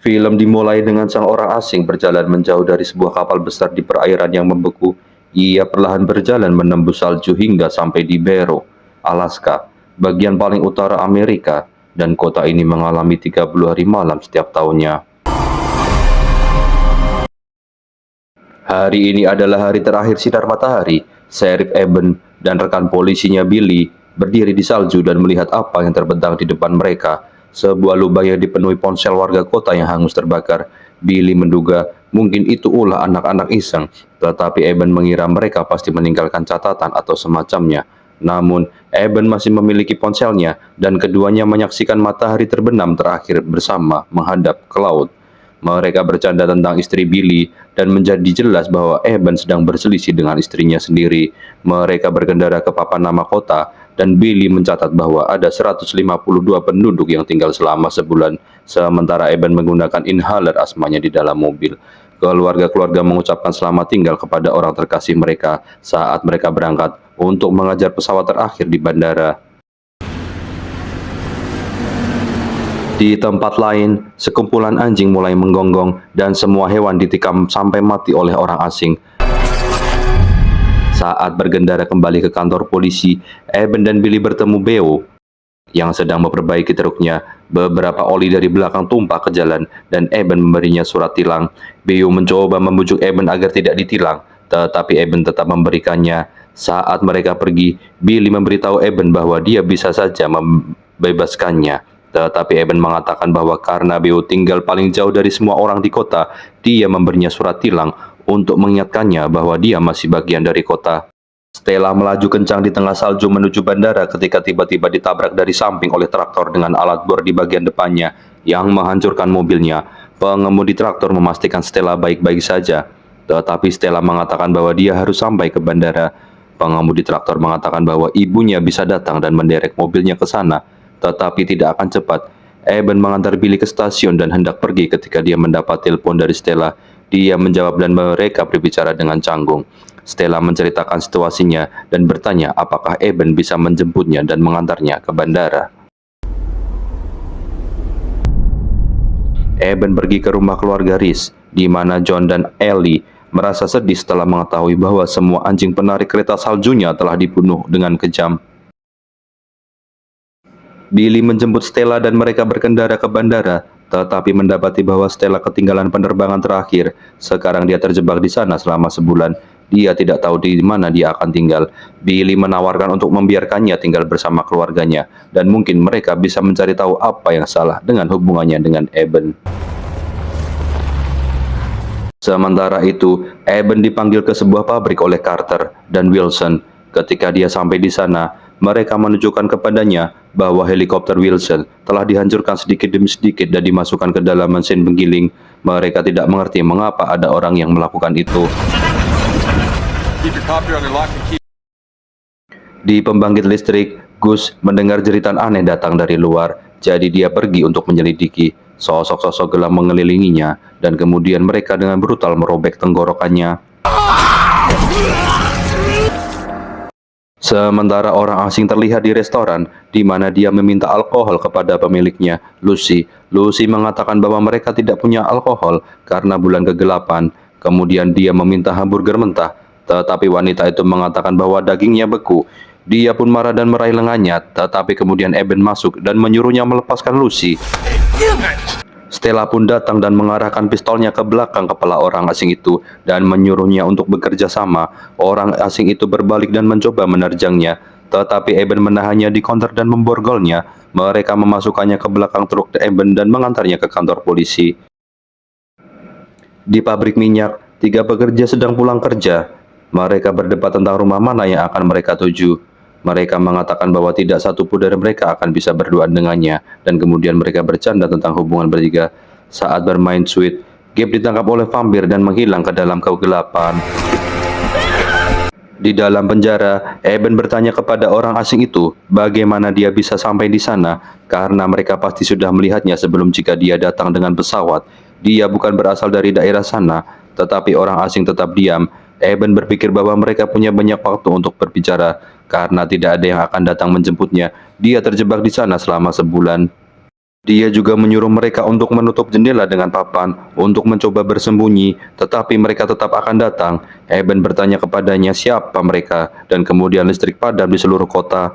Film dimulai dengan sang orang asing berjalan menjauh dari sebuah kapal besar di perairan yang membeku. Ia perlahan berjalan menembus salju hingga sampai di Barrow, Alaska, bagian paling utara Amerika, dan kota ini mengalami 30 hari malam setiap tahunnya. Hari ini adalah hari terakhir sinar matahari. Sheriff Eben dan rekan polisinya Billy berdiri di salju dan melihat apa yang terbentang di depan mereka. Sebuah lubang yang dipenuhi ponsel warga kota yang hangus terbakar. Billy menduga mungkin itu ulah anak-anak iseng, tetapi Eben mengira mereka pasti meninggalkan catatan atau semacamnya. Namun, Eben masih memiliki ponselnya dan keduanya menyaksikan matahari terbenam terakhir bersama menghadap ke laut. Mereka bercanda tentang istri Billy dan menjadi jelas bahwa Eben sedang berselisih dengan istrinya sendiri. Mereka berkendara ke papan nama kota dan Billy mencatat bahwa ada 152 penduduk yang tinggal selama sebulan, sementara Eben menggunakan inhaler asmanya di dalam mobil. Keluarga-keluarga mengucapkan selamat tinggal kepada orang terkasih mereka saat mereka berangkat untuk mengejar pesawat terakhir di bandara. Di tempat lain, sekumpulan anjing mulai menggonggong dan semua hewan ditikam sampai mati oleh orang asing. Saat bergendara kembali ke kantor polisi, Eben dan Billy bertemu Beo yang sedang memperbaiki truknya. Beberapa oli dari belakang tumpah ke jalan dan Eben memberinya surat tilang. Beo mencoba membujuk Eben agar tidak ditilang, tetapi Eben tetap memberikannya. Saat mereka pergi, Billy memberitahu Eben bahwa dia bisa saja membebaskannya. Tetapi Eben mengatakan bahwa karena Beo tinggal paling jauh dari semua orang di kota, dia memberinya surat tilang untuk mengingatkannya bahwa dia masih bagian dari kota. Stella melaju kencang di tengah salju menuju bandara ketika tiba-tiba ditabrak dari samping oleh traktor dengan alat bor di bagian depannya yang menghancurkan mobilnya. Pengemudi traktor memastikan Stella baik-baik saja, tetapi Stella mengatakan bahwa dia harus sampai ke bandara. Pengemudi traktor mengatakan bahwa ibunya bisa datang dan menderek mobilnya ke sana, tetapi tidak akan cepat. Eben mengantar Billy ke stasiun dan hendak pergi ketika dia mendapat telepon dari Stella. Dia menjawab dan mereka berbicara dengan canggung. Stella menceritakan situasinya dan bertanya apakah Eben bisa menjemputnya dan mengantarnya ke bandara. Eben pergi ke rumah keluarga Reese, di mana John dan Ellie merasa sedih setelah mengetahui bahwa semua anjing penarik kereta saljunya telah dibunuh dengan kejam. Billy menjemput Stella dan mereka berkendara ke bandara, tetapi mendapati bahwa Stella ketinggalan penerbangan terakhir. Sekarang dia terjebak di sana selama sebulan. Dia tidak tahu di mana dia akan tinggal. Billy menawarkan untuk membiarkannya tinggal bersama keluarganya, dan mungkin mereka bisa mencari tahu apa yang salah dengan hubungannya dengan Eben. Sementara itu, Eben dipanggil ke sebuah pabrik oleh Carter dan Wilson. Ketika dia sampai di sana, mereka menunjukkan kepadanya bahwa helikopter Wilson telah dihancurkan sedikit demi sedikit dan dimasukkan ke dalam mesin penggiling. Mereka tidak mengerti mengapa ada orang yang melakukan itu. Di pembangkit listrik, Gus mendengar jeritan aneh datang dari luar, jadi dia pergi untuk menyelidiki. Sosok-sosok gelap mengelilinginya, dan kemudian mereka dengan brutal merobek tenggorokannya. Sementara orang asing terlihat di restoran, di mana dia meminta alkohol kepada pemiliknya, Lucy. Lucy mengatakan bahwa mereka tidak punya alkohol karena bulan kegelapan. Kemudian dia meminta hamburger mentah, tetapi wanita itu mengatakan bahwa dagingnya beku. Dia pun marah dan meraih lengannya, tetapi kemudian Eben masuk dan menyuruhnya melepaskan Lucy. Stella pun datang dan mengarahkan pistolnya ke belakang kepala orang asing itu dan menyuruhnya untuk bekerja sama. Orang asing itu berbalik dan mencoba menerjangnya, tetapi Eben menahannya di counter dan memborgolnya. Mereka memasukkannya ke belakang truk Eben dan mengantarnya ke kantor polisi. Di pabrik minyak, 3 pekerja sedang pulang kerja. Mereka berdebat tentang rumah mana yang akan mereka tuju. Mereka mengatakan bahwa tidak satu pun dari mereka akan bisa berduaan dengannya, dan kemudian mereka bercanda tentang hubungan bertiga. Saat bermain sweet, Gabe ditangkap oleh vampir dan menghilang ke dalam kegelapan. Di dalam penjara, Eben bertanya kepada orang asing itu bagaimana dia bisa sampai di sana, karena mereka pasti sudah melihatnya sebelum jika dia datang dengan pesawat. Dia bukan berasal dari daerah sana, tetapi orang asing tetap diam. Eben berpikir bahwa mereka punya banyak waktu untuk berbicara, karena tidak ada yang akan datang menjemputnya. Dia terjebak di sana selama sebulan. Dia juga menyuruh mereka untuk menutup jendela dengan papan untuk mencoba bersembunyi, tetapi mereka tetap akan datang. Eben bertanya kepadanya siapa mereka, dan kemudian listrik padam di seluruh kota.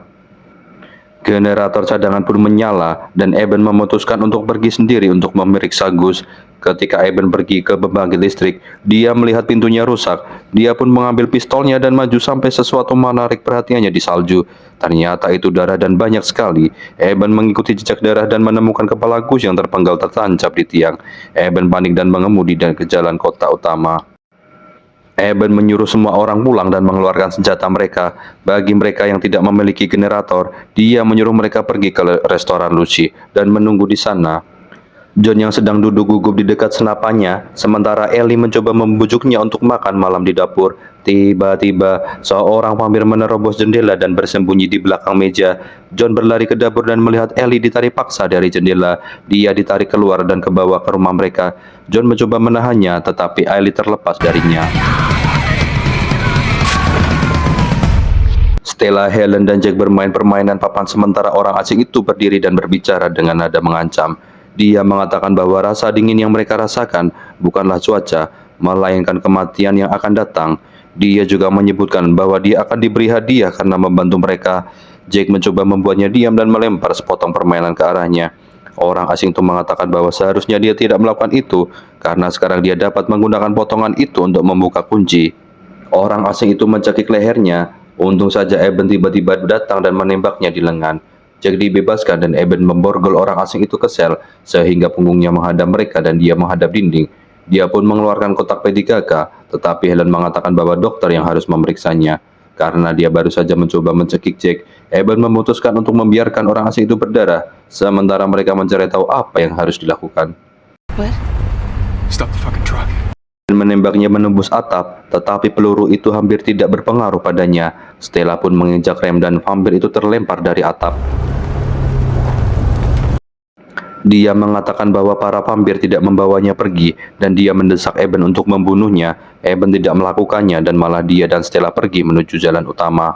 Generator cadangan pun menyala, dan Eben memutuskan untuk pergi sendiri untuk memeriksa Gus. Ketika Eben pergi ke pembangkit listrik, dia melihat pintunya rusak. Dia pun mengambil pistolnya dan maju sampai sesuatu menarik perhatiannya di salju. Ternyata itu darah dan banyak sekali. Eben mengikuti jejak darah dan menemukan kepala Gus yang terpenggal tertancap di tiang. Eben panik dan mengemudi dan ke jalan kota utama. Eben menyuruh semua orang pulang dan mengeluarkan senjata mereka. Bagi mereka yang tidak memiliki generator, dia menyuruh mereka pergi ke restoran Lucy dan menunggu di sana. John yang sedang duduk gugup di dekat senapannya, sementara Ellie mencoba membujuknya untuk makan malam di dapur. Tiba-tiba, seorang vampir menerobos jendela dan bersembunyi di belakang meja. John berlari ke dapur dan melihat Ellie ditarik paksa dari jendela. Dia ditarik keluar dan kebawa ke rumah mereka. John mencoba menahannya, tetapi Ellie terlepas darinya. Stella, Helen, dan Jack bermain permainan papan sementara orang asing itu berdiri dan berbicara dengan nada mengancam. Dia mengatakan bahwa rasa dingin yang mereka rasakan bukanlah cuaca, melainkan kematian yang akan datang. Dia juga menyebutkan bahwa dia akan diberi hadiah karena membantu mereka. Jack mencoba membuatnya diam dan melempar sepotong permainan ke arahnya. Orang asing itu mengatakan bahwa seharusnya dia tidak melakukan itu, karena sekarang dia dapat menggunakan potongan itu untuk membuka kunci. Orang asing itu mencekik lehernya. Untung saja Eben tiba-tiba datang dan menembaknya di lengan. Jack dibebaskan dan Eben memborgol orang asing itu ke sel, sehingga punggungnya menghadap mereka dan dia menghadap dinding. Dia pun mengeluarkan kotak P3K, tetapi Helen mengatakan bahwa dokter yang harus memeriksanya. Karena dia baru saja mencoba mencekik Jack, Eben memutuskan untuk membiarkan orang asing itu berdarah, sementara mereka mencari tahu apa yang harus dilakukan. What? Stop the fucking truck. Dan menembaknya menembus atap, tetapi peluru itu hampir tidak berpengaruh padanya. Stella pun menginjak rem dan vampir itu terlempar dari atap. Dia mengatakan bahwa para vampir tidak membawanya pergi, dan dia mendesak Eben untuk membunuhnya. Eben tidak melakukannya, dan malah dia dan Stella pergi menuju jalan utama.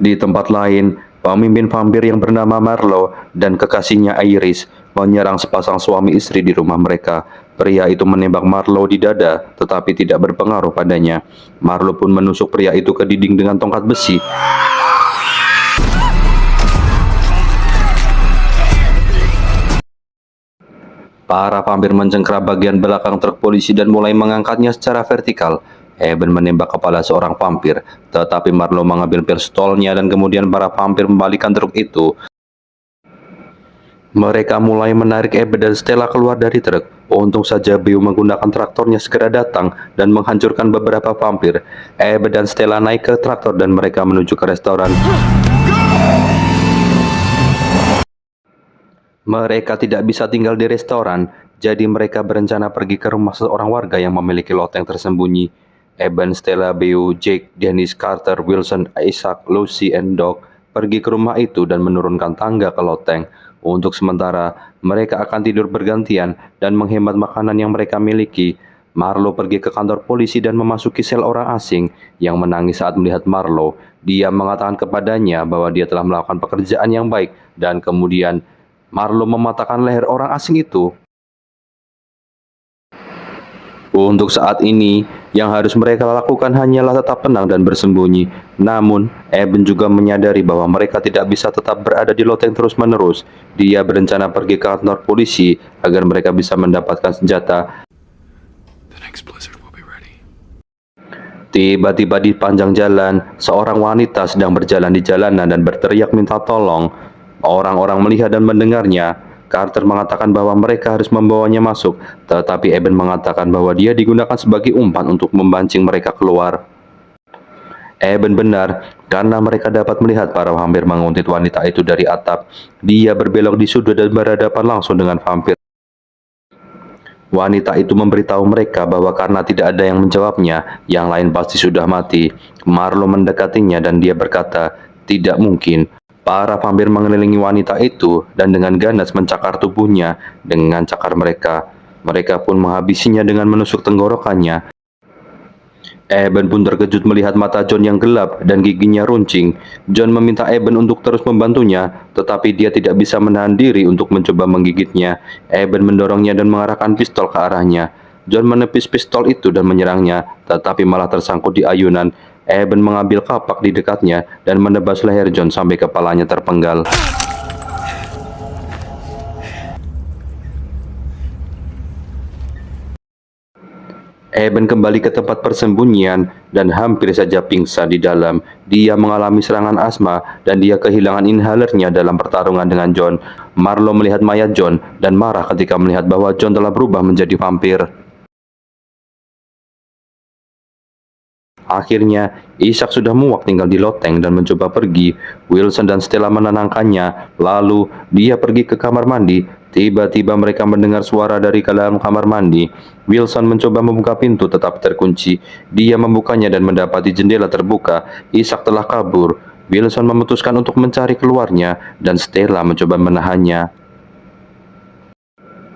Di tempat lain, pemimpin vampir yang bernama Marlowe dan kekasihnya Iris menyerang sepasang suami istri di rumah mereka. Pria itu menembak Marlowe di dada, tetapi tidak berpengaruh padanya. Marlowe pun menusuk pria itu ke dinding dengan tongkat besi. Para vampir mencengkeram bagian belakang truk polisi dan mulai mengangkatnya secara vertikal. Eben menembak kepala seorang vampir, tetapi Marlowe mengambil pistolnya dan kemudian para vampir membalikan truk itu. Mereka mulai menarik Eben dan Stella keluar dari truk. Untung saja Beau menggunakan traktornya segera datang dan menghancurkan beberapa vampir. Eben dan Stella naik ke traktor dan mereka menuju ke restoran. Mereka tidak bisa tinggal di restoran, jadi mereka berencana pergi ke rumah seorang warga yang memiliki loteng tersembunyi. Eben, Stella, Beau, Jake, Dennis, Carter, Wilson, Isaac, Lucy, dan Doc pergi ke rumah itu dan menurunkan tangga ke loteng. Untuk sementara, mereka akan tidur bergantian dan menghemat makanan yang mereka miliki. Marlowe pergi ke kantor polisi dan memasuki sel orang asing yang menangis saat melihat Marlowe. Dia mengatakan kepadanya bahwa dia telah melakukan pekerjaan yang baik, dan kemudian Marlowe mematahkan leher orang asing itu. Untuk saat ini, yang harus mereka lakukan hanyalah tetap tenang dan bersembunyi. Namun, Eben juga menyadari bahwa mereka tidak bisa tetap berada di loteng terus-menerus. Dia berencana pergi ke kantor polisi agar mereka bisa mendapatkan senjata. The next blizzard will be ready. Tiba-tiba di panjang jalan, seorang wanita sedang berjalan di jalanan dan berteriak minta tolong. Orang-orang melihat dan mendengarnya. Carter mengatakan bahwa mereka harus membawanya masuk, tetapi Eben mengatakan bahwa dia digunakan sebagai umpan untuk memancing mereka keluar. Eben benar, karena mereka dapat melihat para vampir menguntit wanita itu dari atap. Dia berbelok di sudut dan berhadapan langsung dengan vampir. Wanita itu memberitahu mereka bahwa karena tidak ada yang menjawabnya, yang lain pasti sudah mati. Marlowe mendekatinya dan dia berkata, "Tidak mungkin." Para vampir mengelilingi wanita itu dan dengan ganas mencakar tubuhnya dengan cakar mereka. Mereka pun menghabisinya dengan menusuk tenggorokannya. Eben pun terkejut melihat mata John yang gelap dan giginya runcing. John meminta Eben untuk terus membantunya, tetapi dia tidak bisa menahan diri untuk mencoba menggigitnya. Eben mendorongnya dan mengarahkan pistol ke arahnya. John menepis pistol itu dan menyerangnya, tetapi malah tersangkut di ayunan. Eben mengambil kapak di dekatnya dan menebas leher John sampai kepalanya terpenggal. Eben kembali ke tempat persembunyian dan hampir saja pingsan di dalam. Dia mengalami serangan asma dan dia kehilangan inhalernya dalam pertarungan dengan John. Marlo melihat mayat John dan marah ketika melihat bahwa John telah berubah menjadi vampir. Akhirnya, Ishak sudah muak tinggal di loteng dan mencoba pergi. Wilson dan Stella menenangkannya. Lalu, dia pergi ke kamar mandi. Tiba-tiba mereka mendengar suara dari ke dalam kamar mandi. Wilson mencoba membuka pintu tetapi terkunci. Dia membukanya dan mendapati jendela terbuka. Ishak telah kabur. Wilson memutuskan untuk mencari keluarnya dan Stella mencoba menahannya.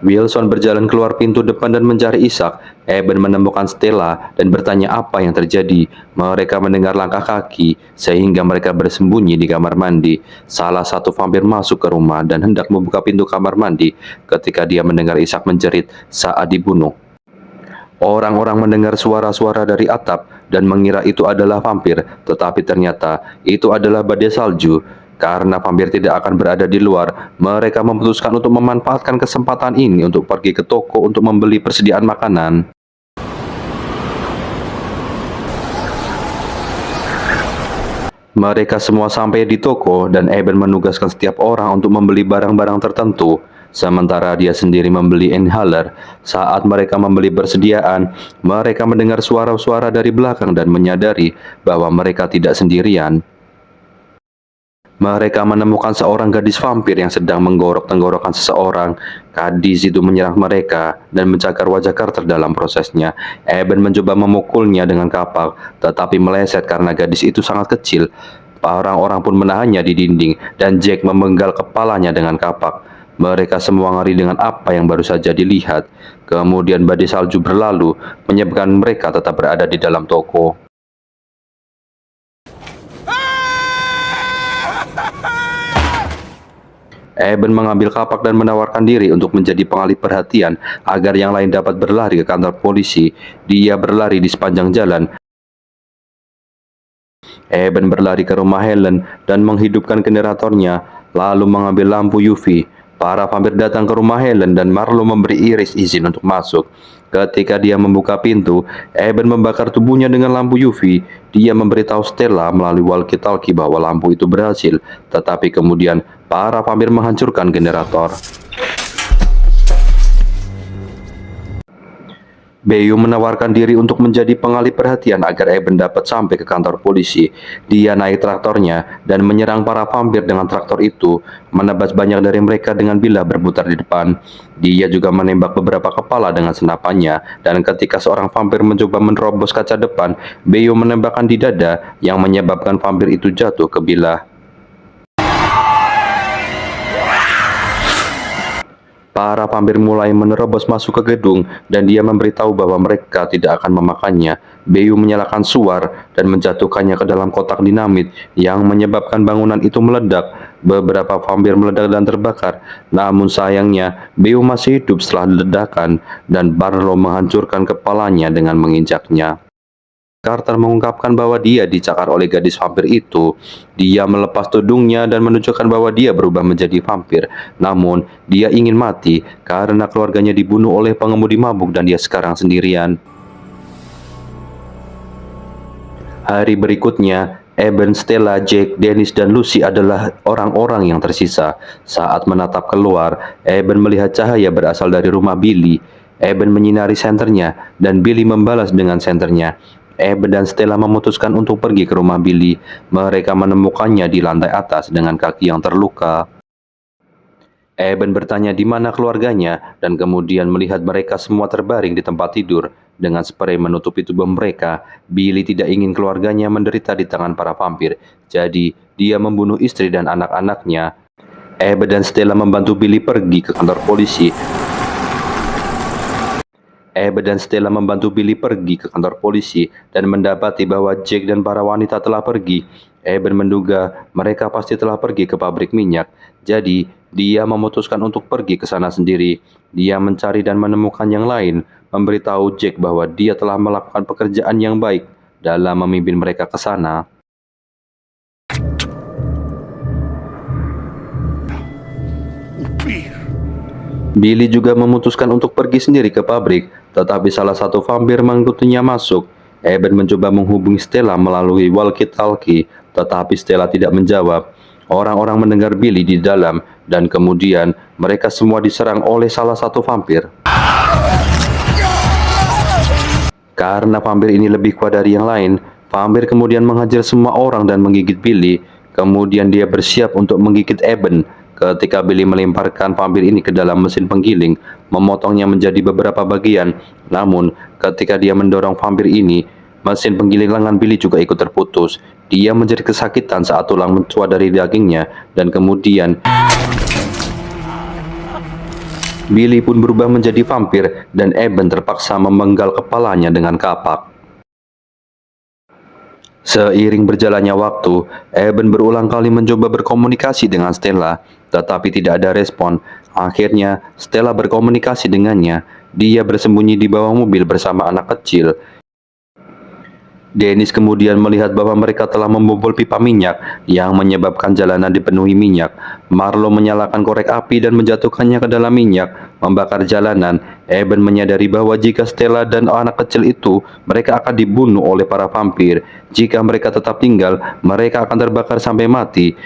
Wilson berjalan keluar pintu depan dan mencari Ishak. Eben menemukan Stella dan bertanya apa yang terjadi. Mereka mendengar langkah kaki, sehingga mereka bersembunyi di kamar mandi. Salah satu vampir masuk ke rumah dan hendak membuka pintu kamar mandi ketika dia mendengar Ishak menjerit saat dibunuh. Orang-orang mendengar suara-suara dari atap dan mengira itu adalah vampir, tetapi ternyata itu adalah badai salju. Karena vampir tidak akan berada di luar, mereka memutuskan untuk memanfaatkan kesempatan ini untuk pergi ke toko untuk membeli persediaan makanan. Mereka semua sampai di toko dan Eben menugaskan setiap orang untuk membeli barang-barang tertentu. Sementara dia sendiri membeli inhaler. Saat mereka membeli persediaan, mereka mendengar suara-suara dari belakang dan menyadari bahwa mereka tidak sendirian. Mereka menemukan seorang gadis vampir yang sedang menggorok tenggorokan seseorang. Gadis itu menyerang mereka dan mencakar wajah Carter dalam prosesnya. Eben mencoba memukulnya dengan kapak, tetapi meleset karena gadis itu sangat kecil. Orang-orang pun menahannya di dinding, dan Jack memenggal kepalanya dengan kapak. Mereka semua ngeri dengan apa yang baru saja dilihat. Kemudian badai salju berlalu, menyebabkan mereka tetap berada di dalam toko. Eben mengambil kapak dan menawarkan diri untuk menjadi pengalih perhatian agar yang lain dapat berlari ke kantor polisi. Dia berlari di sepanjang jalan. Eben berlari ke rumah Helen dan menghidupkan generatornya, lalu mengambil lampu UV. Para vampir datang ke rumah Helen dan Marlo memberi Iris izin untuk masuk. Ketika dia membuka pintu, Eben membakar tubuhnya dengan lampu UV. Dia memberitahu Stella melalui walkie-talkie bahwa lampu itu berhasil, tetapi kemudian para vampir menghancurkan generator. Beyu menawarkan diri untuk menjadi pengalih perhatian agar Eben dapat sampai ke kantor polisi. Dia naik traktornya dan menyerang para vampir dengan traktor itu, menebas banyak dari mereka dengan bilah berputar di depan. Dia juga menembak beberapa kepala dengan senapannya, dan ketika seorang vampir mencoba menerobos kaca depan, Beyu menembakkan di dada yang menyebabkan vampir itu jatuh ke bilah. Para vampir mulai menerobos masuk ke gedung dan dia memberitahu bahwa mereka tidak akan memakannya. Beyu menyalakan suar dan menjatuhkannya ke dalam kotak dinamit yang menyebabkan bangunan itu meledak. Beberapa vampir meledak dan terbakar. Namun sayangnya, Beyu masih hidup setelah ledakan dan Barlow menghancurkan kepalanya dengan menginjaknya. Carter mengungkapkan bahwa dia dicakar oleh gadis vampir itu. Dia melepas tudungnya dan menunjukkan bahwa dia berubah menjadi vampir. Namun, dia ingin mati karena keluarganya dibunuh oleh pengemudi mabuk dan dia sekarang sendirian. Hari berikutnya, Eben, Stella, Jake, Dennis, dan Lucy adalah orang-orang yang tersisa. Saat menatap keluar, Eben melihat cahaya berasal dari rumah Billy. Eben menyinari senternya dan Billy membalas dengan senternya. Eben dan Stella memutuskan untuk pergi ke rumah Billy. Mereka menemukannya di lantai atas dengan kaki yang terluka. Eben bertanya di mana keluarganya dan kemudian melihat mereka semua terbaring di tempat tidur dengan sprei menutupi tubuh mereka. Billy tidak ingin keluarganya menderita di tangan para vampir, jadi dia membunuh istri dan anak-anaknya. Eben dan Stella membantu Billy pergi ke kantor polisi. Eben dan Stella membantu Billy pergi ke kantor polisi dan mendapati bahwa Jack dan para wanita telah pergi. Eben menduga mereka pasti telah pergi ke pabrik minyak, jadi dia memutuskan untuk pergi ke sana sendiri. Dia mencari dan menemukan yang lain, memberitahu Jack bahwa dia telah melakukan pekerjaan yang baik dalam memimpin mereka ke sana. Billy juga memutuskan untuk pergi sendiri ke pabrik, tetapi salah satu vampir mengikutinya masuk. Eben mencoba menghubungi Stella melalui walkie-talkie, tetapi Stella tidak menjawab. Orang-orang mendengar Billy di dalam, dan kemudian mereka semua diserang oleh salah satu vampir. Karena vampir ini lebih kuat dari yang lain, vampir kemudian menghajar semua orang dan menggigit Billy. Kemudian dia bersiap untuk menggigit Eben. Ketika Billy melemparkan vampir ini ke dalam mesin penggiling, memotongnya menjadi beberapa bagian. Namun, ketika dia mendorong vampir ini, mesin penggiling lengan Billy juga ikut terputus. Dia menjadi kesakitan saat tulang mencuat dari dagingnya, dan kemudian Billy pun berubah menjadi vampir dan Eben terpaksa memenggal kepalanya dengan kapak. Seiring berjalannya waktu, Eben berulang kali mencoba berkomunikasi dengan Stella, tetapi tidak ada respon. Akhirnya, Stella berkomunikasi dengannya. Dia bersembunyi di bawah mobil bersama anak kecil. Dennis kemudian melihat bahwa mereka telah membobol pipa minyak yang menyebabkan jalanan dipenuhi minyak. Marlo menyalakan korek api dan menjatuhkannya ke dalam minyak, membakar jalanan. Eben menyadari bahwa jika Stella dan anak kecil itu, mereka akan dibunuh oleh para vampir. Jika mereka tetap tinggal, mereka akan terbakar sampai mati.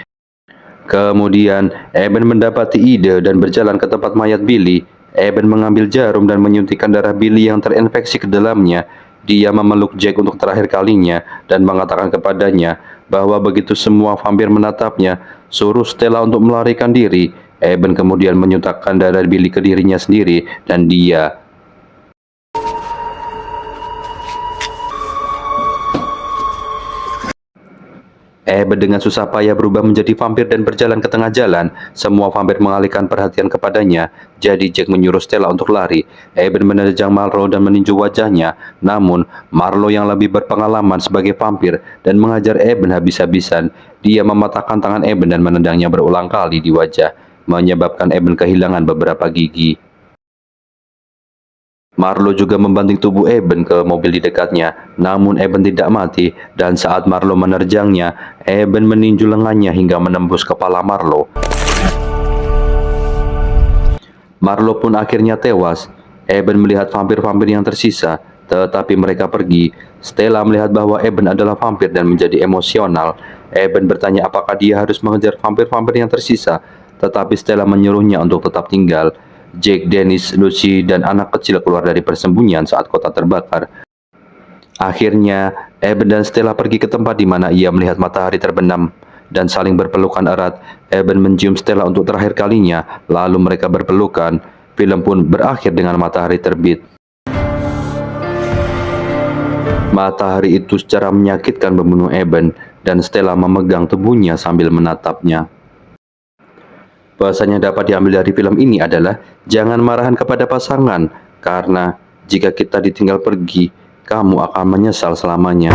Kemudian, Eben mendapati ide dan berjalan ke tempat mayat Billy. Eben mengambil jarum dan menyuntikkan darah Billy yang terinfeksi ke dalamnya. Dia memeluk Jack untuk terakhir kalinya dan mengatakan kepadanya bahwa begitu semua vampir menatapnya, suruh Stella untuk melarikan diri. Eben kemudian menyuntikkan darah Billy ke dirinya sendiri dan dia Eben dengan susah payah berubah menjadi vampir dan berjalan ke tengah jalan. Semua vampir mengalihkan perhatian kepadanya. Jadi Jack menyuruh Stella untuk lari. Eben menerjang Marlo dan meninju wajahnya. Namun, Marlo yang lebih berpengalaman sebagai vampir dan mengajar Eben habis-habisan. Dia mematahkan tangan Eben dan menendangnya berulang kali di wajah, menyebabkan Eben kehilangan beberapa gigi. Marlo juga membanting tubuh Eben ke mobil di dekatnya, namun Eben tidak mati, dan saat Marlo menerjangnya, Eben meninju lengannya hingga menembus kepala Marlo. Marlo pun akhirnya tewas. Eben melihat vampir-vampir yang tersisa, tetapi mereka pergi. Stella melihat bahwa Eben adalah vampir dan menjadi emosional. Eben bertanya apakah dia harus mengejar vampir-vampir yang tersisa, tetapi Stella menyuruhnya untuk tetap tinggal. Jack, Dennis, Lucy, dan anak kecil keluar dari persembunyian saat kota terbakar. Akhirnya, Eben dan Stella pergi ke tempat di mana ia melihat matahari terbenam dan saling berpelukan erat. Eben mencium Stella untuk terakhir kalinya, lalu mereka berpelukan. Film pun berakhir dengan matahari terbit. Matahari itu secara menyakitkan membunuh Eben, dan Stella memegang tubuhnya sambil menatapnya. Bahasanya dapat diambil dari film ini adalah jangan marahan kepada pasangan, karena jika kita ditinggal pergi, kamu akan menyesal selamanya.